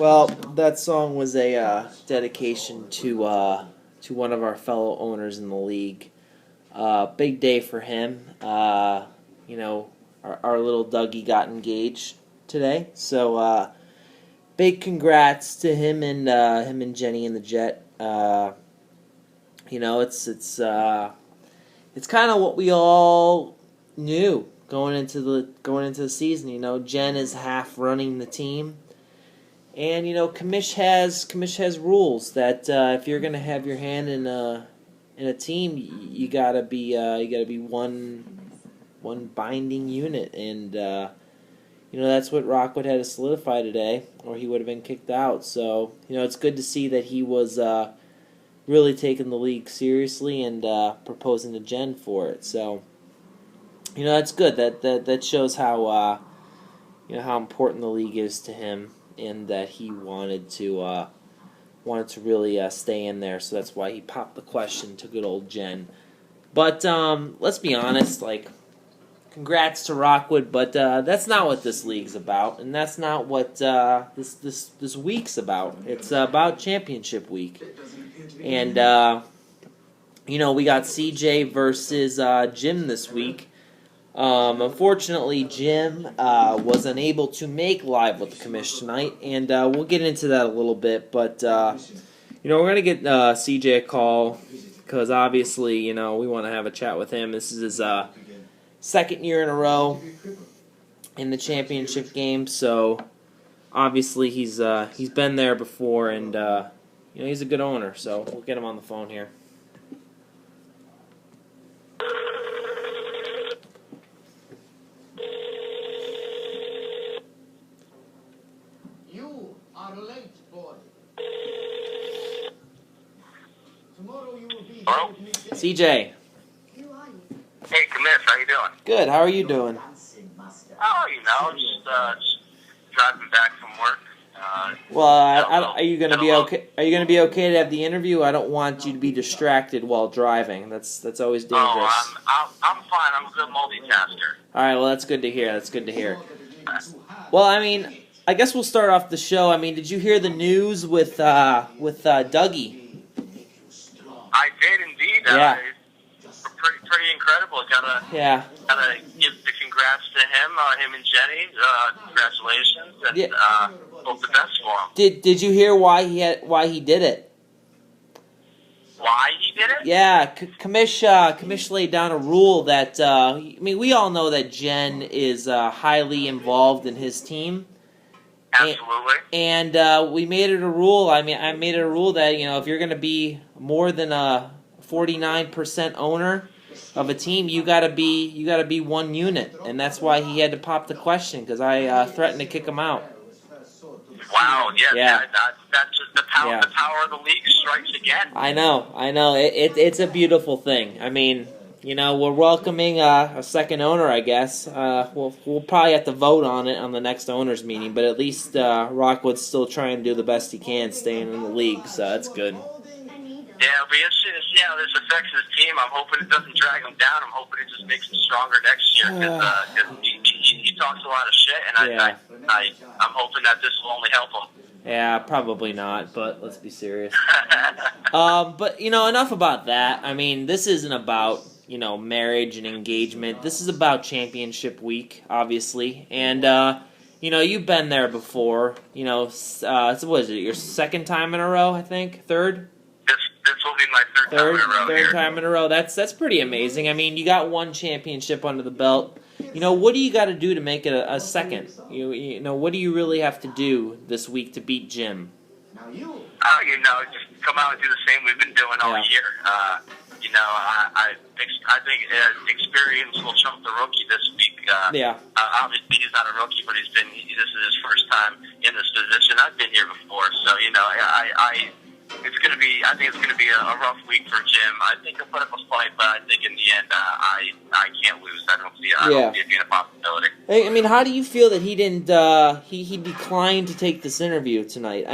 Well, that song was a dedication to one of our fellow owners in the league. Big day for him. Our little Dougie got engaged today, so big congrats to him and Jenny and the Jet. It's kind of what we all knew going into the season. Jen is half running the team. And Commish has rules that if you're gonna have your hand in a team, you gotta be one binding unit, and that's what Rockwood had to solidify today, or he would have been kicked out. So it's good to see that he was really taking the league seriously and proposing to Jen for it. So that's good. That shows how how important the league is to him, and that he wanted to really stay in there. So that's why he popped the question to good old Jen. But let's be honest, congrats to Rockwood, but that's not what this league's about, and that's not what this week's about. It's about championship week, and we got CJ versus Jim this week. Unfortunately, Jim was unable to make Live with the Commish tonight, and we'll get into that a little bit. But we're gonna get CJ a call because obviously we want to have a chat with him. This is his second year in a row in the championship game, so obviously he's been there before, and he's a good owner. So we'll get him on the phone here. Hello? CJ. Hey, Commish, how you doing? Good. How are you doing? Oh, just driving back from work. Well, are you going to be okay? Are you going to be okay to have the interview? I don't want you to be distracted while driving. That's always dangerous. Oh, I'm fine. I'm a good multitasker. All right. Well, that's good to hear. That's good to hear. Well, I guess we'll start off the show. Did you hear the news with Dougie? I did indeed. Yeah. Pretty incredible. Gotta give the congrats to him and Jenny. Congratulations, and hope the best for him. Did you hear why he did it? Why he did it? Yeah, Commish laid down a rule that we all know that Jen is highly involved in his team. Absolutely. And we made it a rule. I made it a rule that if you're going to be more than a 49% owner of a team, you gotta be one unit, and that's why he had to pop the question, because I threatened to kick him out. Wow, yeah. That's just the power. Yeah. The power of the league strikes again. I know. It's a beautiful thing. We're welcoming a second owner, I guess. We'll probably have to vote on it on the next owners meeting, but at least Rockwood's still trying to do the best he can, staying in the league, so that's good. Yeah, it'll be interesting to see how this affects his team. I'm hoping it doesn't drag him down. I'm hoping it just makes him stronger next year, because he talks a lot of shit, and I'm hoping that this will only help him. Yeah, probably not, but let's be serious. But, enough about that. This isn't about, marriage and engagement. This is about championship week, obviously. And, you've been there before. So what is it, your second time in a row, I think? Third? This will be my third time in a row. That's pretty amazing. You got one championship under the belt. What do you got to do to make it a second? What do you really have to do this week to beat Jim? Just come out and do the same we've been doing all year. I think experience will trump the rookie this week. Obviously, he's not a rookie, but this is his first time in this position. I've been here before, so I think it's gonna be a rough week for Jim. I think he'll put up a fight, but I think in the end, I can't lose. I don't see it being a possibility. Hey, how do you feel that he didn't? He declined to take this interview tonight.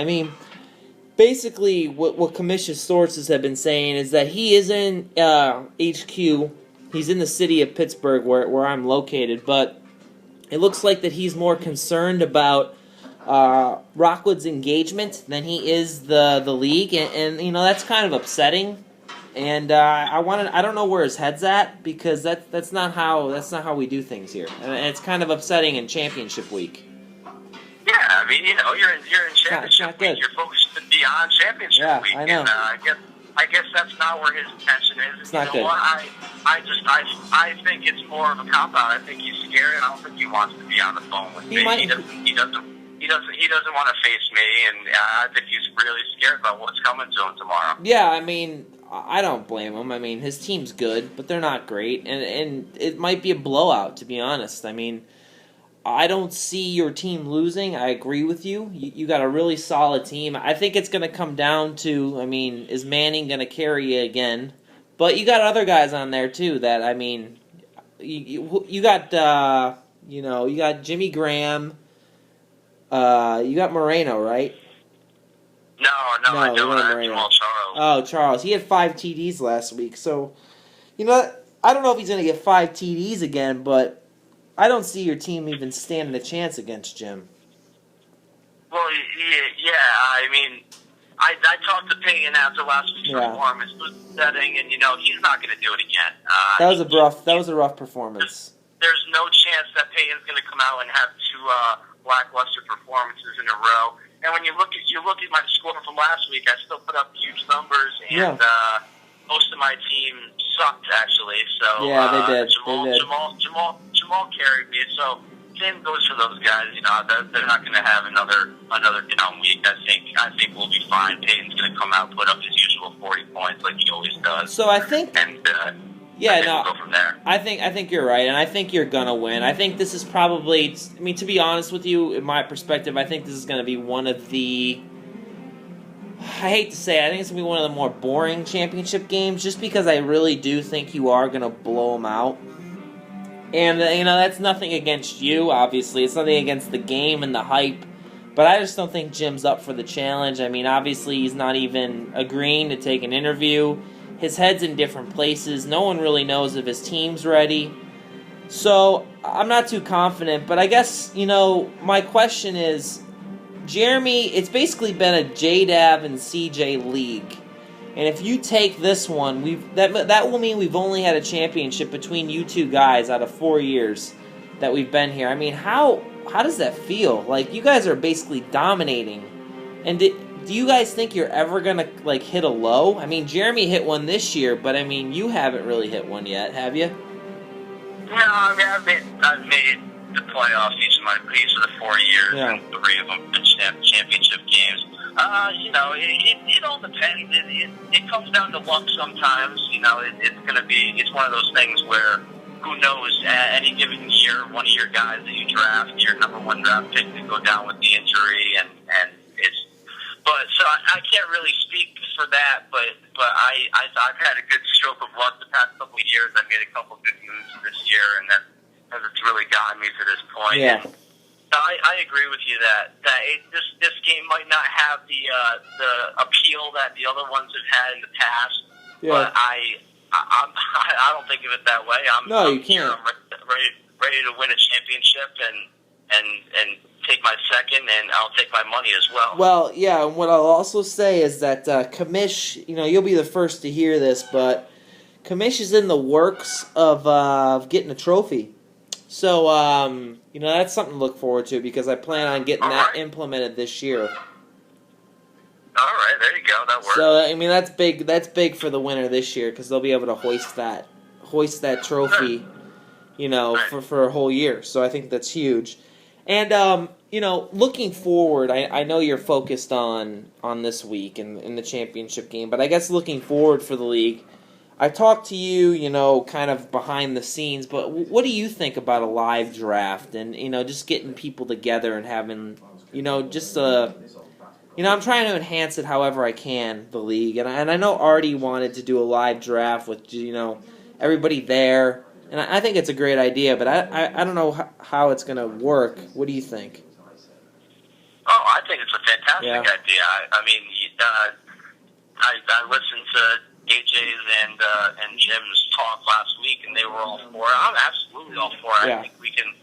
Basically, what Commish's sources have been saying is that he is in HQ. He's in the city of Pittsburgh, where I'm located, but it looks like that he's more concerned about Rockwood's engagement than he is the league, and you know that's kind of upsetting. And I don't know where his head's at, because that's not how we do things here, and it's kind of upsetting in championship week. Yeah, I mean, you know, you're in championship week. You're focused beyond championship week, I know. And I guess that's not where his attention is. It's not good. What? I think it's more of a cop out. I think he's scared. I don't think he wants to be on the phone with me. He doesn't want to face me, and I think he's really scared about what's coming to him tomorrow. Yeah, I mean, I don't blame him. I mean, his team's good, but they're not great, and it might be a blowout, to be honest. I mean, I don't see your team losing. I agree with you. You got a really solid team. I think it's going to come down to, I mean, is Manning going to carry you again? But you got other guys on there too. That, I mean, you got you got Jimmy Graham. You got Moreno, right? No, I don't. I have Charles. Oh, Charles. He had 5 TDs last week. So, you know, I don't know if he's going to get 5 TDs again, but I don't see your team even standing a chance against Jim. Well, yeah. I mean, I talked to Payton after last week's performance, setting, and you know he's not going to do it again. That was a rough performance. There's no chance that Payton's going to come out and have 2 lackluster performances in a row. And when you look at my score from last week, I still put up huge numbers, and most of my team sucked actually. So yeah, they did. Jamal carried me. So same goes for those guys. You know, they're not going to have another down week. I think we'll be fine. Payton's going to come out, put up his usual 40 points like he always does. So I think, and we'll go from there. I think you're right, and I think you're gonna win. I think this is probably, I mean, to be honest with you, in my perspective, I think this is going to be one of the, I hate to say it, I think it's going to be one of the more boring championship games, just because I really do think you are going to blow them out. And, you know, that's nothing against you, obviously. It's nothing against the game and the hype. But I just don't think Jim's up for the challenge. I mean, obviously, he's not even agreeing to take an interview. His head's in different places. No one really knows if his team's ready. So, I'm not too confident. But I guess, you know, my question is, Jeremy, it's basically been a JDAV and CJ league. And if you take this one, that will mean we've only had a championship between you two guys out of 4 years that we've been here. I mean, how does that feel? Like, you guys are basically dominating. And do you guys think you're ever going to, like, hit a low? I mean, Jeremy hit one this year, but, I mean, you haven't really hit one yet, have you? No, I mean, I've made the playoffs each of the 4 years, and 3 of them been championship games. You know, it all depends. It comes down to luck sometimes. You know, it's one of those things where, who knows, at any given year, one of your guys that you draft, your number 1 draft pick, could go down with the injury, and it's. But so I can't really speak for that. But I've had a good stroke of luck the past couple of years. I made a couple good moves this year, and that's really gotten me to this point. Yeah. I agree with you that this game might not have the appeal that the other ones have had in the past. Yeah. But I don't think of it that way. You can't. I'm ready to win a championship and take my second, and I'll take my money as well. Well, yeah. And what I'll also say is that Kamish, you know, you'll be the first to hear this, but Kamish is in the works of getting a trophy. So, you know, that's something to look forward to, because I plan on getting that implemented this year. All right, there you go. That works. So, I mean, that's big. That's big for the winner this year, because they'll be able to hoist that trophy, you know, for a whole year. So I think that's huge. And you know, looking forward, I know you're focused on this week in the championship game, but I guess looking forward for the league, I talked to you, you know, kind of behind the scenes, but what do you think about a live draft and, you know, just getting people together and having, you know, just you know, I'm trying to enhance it however I can, the league, and I know Artie wanted to do a live draft with, you know, everybody there, and I think it's a great idea, but I don't know how it's going to work. What do you think? Oh, I think it's a fantastic idea. I mean, I listened to AJ's and Jim's talk last week, and they were all for it. I'm absolutely all for it. I think we can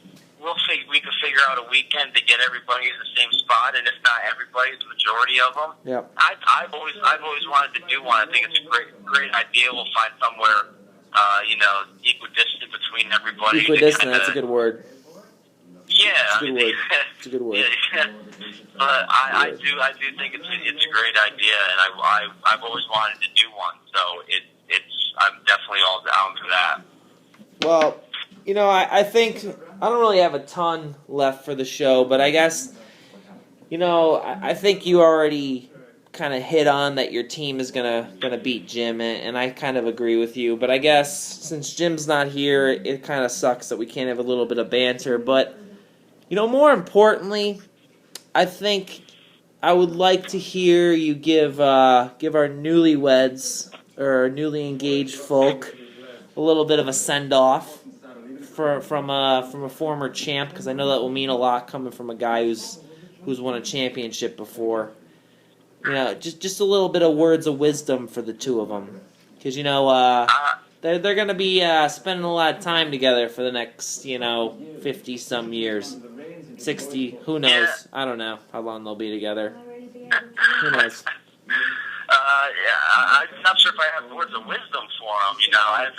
figure out a weekend to get everybody in the same spot lot, and if not everybody, the majority of them. Yep. I've always wanted to do one. I think it's a great idea. We'll find somewhere, equidistant between everybody. Equidistant, that's a good word. Yeah, it's a good word. Yeah. But I do think it's a great idea, and I've always wanted to do one. So I'm definitely all down for that. Well, I think I don't really have a ton left for the show, but I guess, I think you already kind of hit on that your team is gonna beat Jim, and I kind of agree with you. But I guess since Jim's not here, it kind of sucks that we can't have a little bit of banter. But more importantly, I think I would like to hear you give our newlyweds or newly engaged folk a little bit of a send off from a former champ, because I know that will mean a lot coming from a guy who's won a championship before. Just a little bit of words of wisdom for the two of them, because they're going to be spending a lot of time together for the next 50 some years, 60. Who knows? Yeah. I don't know how long they'll be together. Who knows? I'm not sure if I have words of wisdom for them. I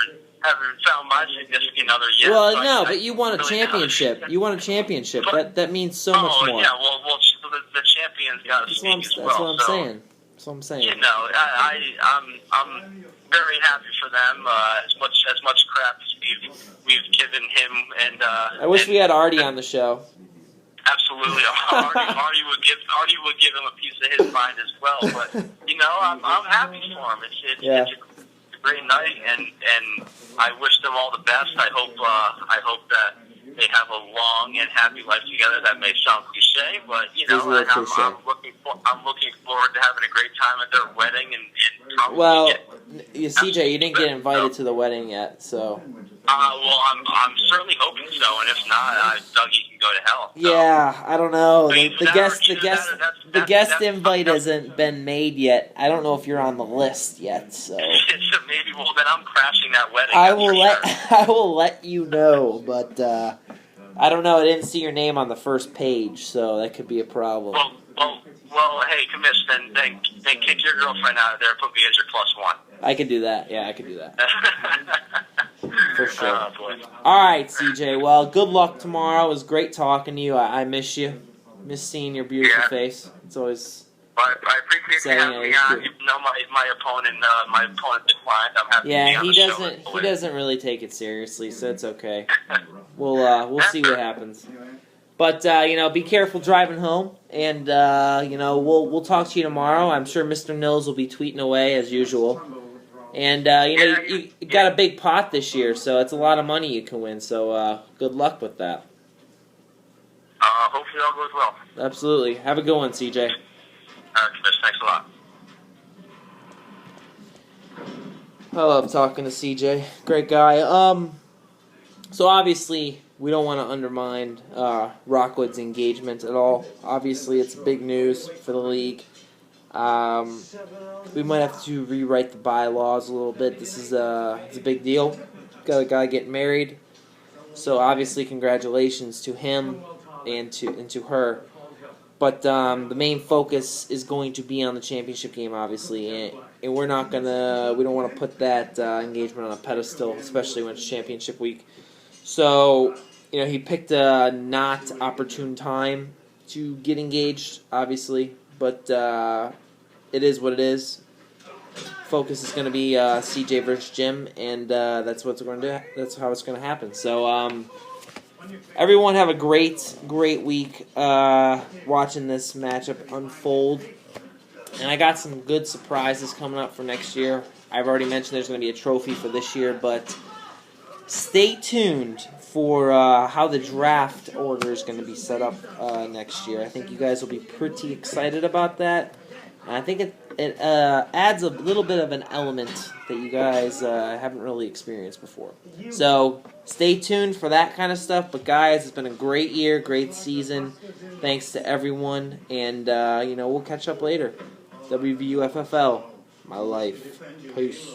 haven't found my significant other yet. Well, so no, but you won a championship. You won a championship. That means so much more. Oh, yeah, well, the champions got to speak as well. That's what I'm saying. That's what I'm saying. I'm very happy for them. As much crap as we've given him, and I wish we had Artie on the show. Absolutely, Artie would give him a piece of his mind as well. But I'm happy for him. It's a great night, and I wish them all the best. I hope that they have a long and happy life together. That may sound cliche, but I'm looking forward to having a great time at their wedding and CJ, you didn't get invited to the wedding yet, so. Well, I'm certainly hoping so, and if not, Dougie can go to hell. So. Yeah, I don't know. The guest invite hasn't been made yet. I don't know if you're on the list yet, so. Maybe. Well, then I'm crashing that wedding. I will let you know, but I don't know. I didn't see your name on the first page, so that could be a problem. Well, hey, commish, then kick your girlfriend out of there and put me as your +1. I could do that. Yeah, I could do that. For sure. Oh, boy. All right, CJ. Well, good luck tomorrow. It was great talking to you. I miss you. Miss seeing your beautiful face. It's always. Well, I appreciate you having me on. Even though my opponent declined, I'm happy to be on the show. He doesn't really take it seriously, so it's okay. We'll see what happens. But be careful driving home, and we'll talk to you tomorrow. I'm sure Mr. Nils will be tweeting away as usual. And you got a big pot this year, so it's a lot of money you can win. So good luck with that. Hopefully all goes well. Absolutely. Have a good one, CJ. All right, Chris. Thanks a lot. I love talking to CJ. Great guy. So obviously, we don't want to undermine Rockwood's engagement at all. Obviously, it's big news for the league. We might have to rewrite the bylaws a little bit. This is it's a big deal. Got a guy getting married. So obviously, congratulations to him and to her. But the main focus is going to be on the championship game, obviously, and we don't want to put that engagement on a pedestal, especially when it's championship week. So, he picked a not opportune time to get engaged, obviously, but it is what it is. Focus is going to be CJ versus Jim, and that's how it's going to happen. So, everyone have a great week watching this matchup unfold. And I got some good surprises coming up for next year. I've already mentioned there's going to be a trophy for this year, but stay tuned for how the draft order is going to be set up next year. I think you guys will be pretty excited about that. And I think it adds a little bit of an element that you guys haven't really experienced before. So stay tuned for that kind of stuff. But guys, it's been a great year, great season. Thanks to everyone. And, we'll catch up later. WVUFFL, my life. Peace.